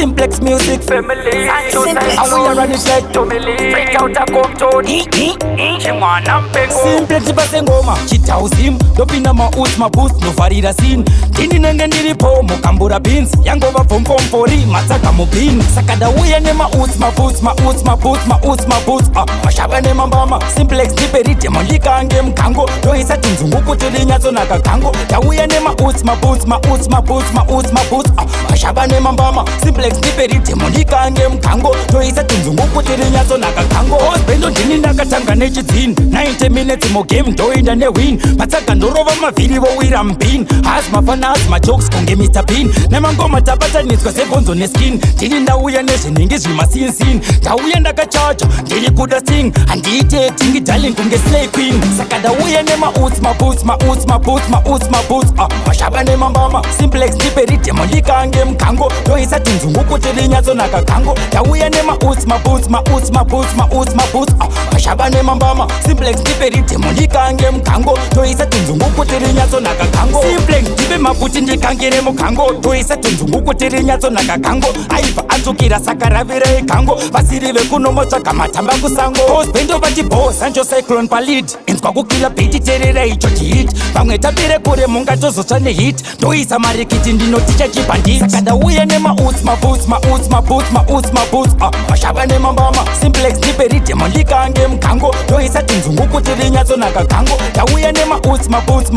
Simplex music family. and we are running like Break out a come to Chimwana Mpengo. Simplex basengoma chitauzim ndopinda maut mabooth novharira sin ndini nenge ndiripo mukambura beans yangova pompompori matsaka mubin saka ndauya nemauts maboots mashava nemambama Simplex ndiperidemo ndikange mkango ndoisa tunzunguku tirinyatsonaka kango ndauya nemauts maboots mashava nemambama Simplex ndiperidemo ndikange mkango ndoisa tunzunguku tirinyatsonaka kango osbendo ndini ndakatanga nechidzini 90 minutes mugame ndoenda newin matsaka ndorova mavhiri vowira mbin hasi mafana hasi majokes kunge Mr. Bean nemangoma tabatanidzwa sebonzo neskin ndini ndauya nezvinenge zvimasinsin ndauya ndakachacha ndiri kuda sting handiite acting darling kunge slay queen saka ndauya nemauts maboots mashava nemambama Simplex ndiperidemo ndikange mkango ndoisa tunzunguku tirinyatsonaka kango ndauya nemauts maboots mashava nemambama Simplex ndiperidemo ndikange mkango ndoisa tunzunguku tirinyatsonaka kango Simplex ndipe maputi ndikangire mukango ndoisa tunzunguku tirinyatsonaka kango aibva anzukira saka ravirei kango vasiri vekunomotsvaga matamba kusango osbendo vatibo sancho cyclone palid inzwa kukila bhiti tererei icho chihit vamwe tapire kure mungatozotsva nehit ndoisa marikiti ndinoticha chibhandi saka ndauya nemauts maboots mashava nemambama Simplex ndiperidemo ndikange mkango ndoisa tunzunguku tirinyatsonaka kango ndauya nemauts maboots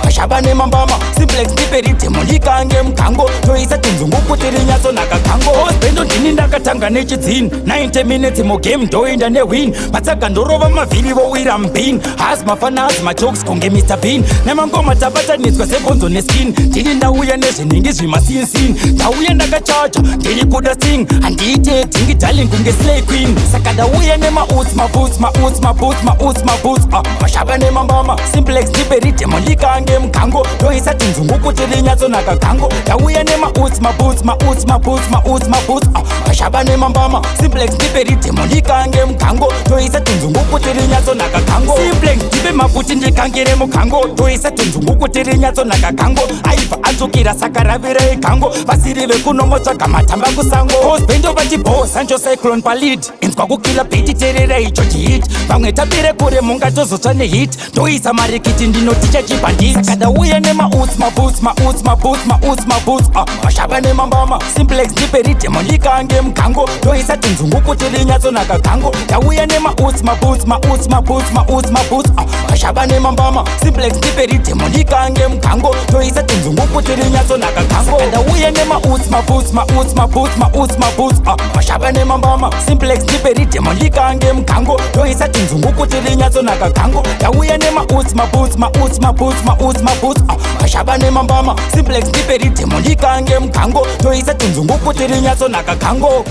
mashava nemambama Simplex ndiperidemo ndikange mkango ndoisa tunzunguku tirinyatsonaka kango osbendo ndini ndakatanga nechidzini 90 minutes mugame ndoenda newin matsaga ndorova mavhiri vowira mbin hasi mafana hasi majokes kunge Mr. Bean nemangoma tabatanidzwa sebonzo neskin ndini ndauya nezvinenge zvimasinsin ndauya ndakachacha ndiri kuda sting handiite acting darling kunge slay queen saka ndauya nemauts maboots mashava nemambama Simplex ndiperidemo ndikange mkango ndoisa tunzunguku tirinyatsonaka kango ndauya nemauts maboots mashava nemambama Simplex ndiperidemo ndikange mkango ndoisa tunzunguku tirinyatsonaka kango Simplex ndipe maputi ndikangire mukango ndoisa tunzunguku tirinyatsonaka kango aibva anzukira saka ravirei kango vasiri vekunomotsvaga matamba kusango osbendo vatibo sancho cyclone palid inzwa kukila bhiti tererei icho chihit vamwe tapire kure mungatozotsva nehit ndoisa marikiti ndinoticha chibhandi saka ndauya nemauts maboots mashava nemambama Simplex ndiperidemo ndikange mkango ndoisa tunzunguku tirinyatsonaka kango ndauya nemauts maboots mashava nemambama Simplex ndiperidemo ndikange mkango ndoisa tunzunguku tirinyatsonaka kango saka ndauya nemauts maboots mashava nemambama Simplex ndiperidemo ndikange mkango ndoisa tunzunguku tirinyatsonaka kango ndauya nemauts maboots mashava nemambama Simplex ndiperidemo ndikange mkango ndoisa tunzunguku tirinyatsonaka kango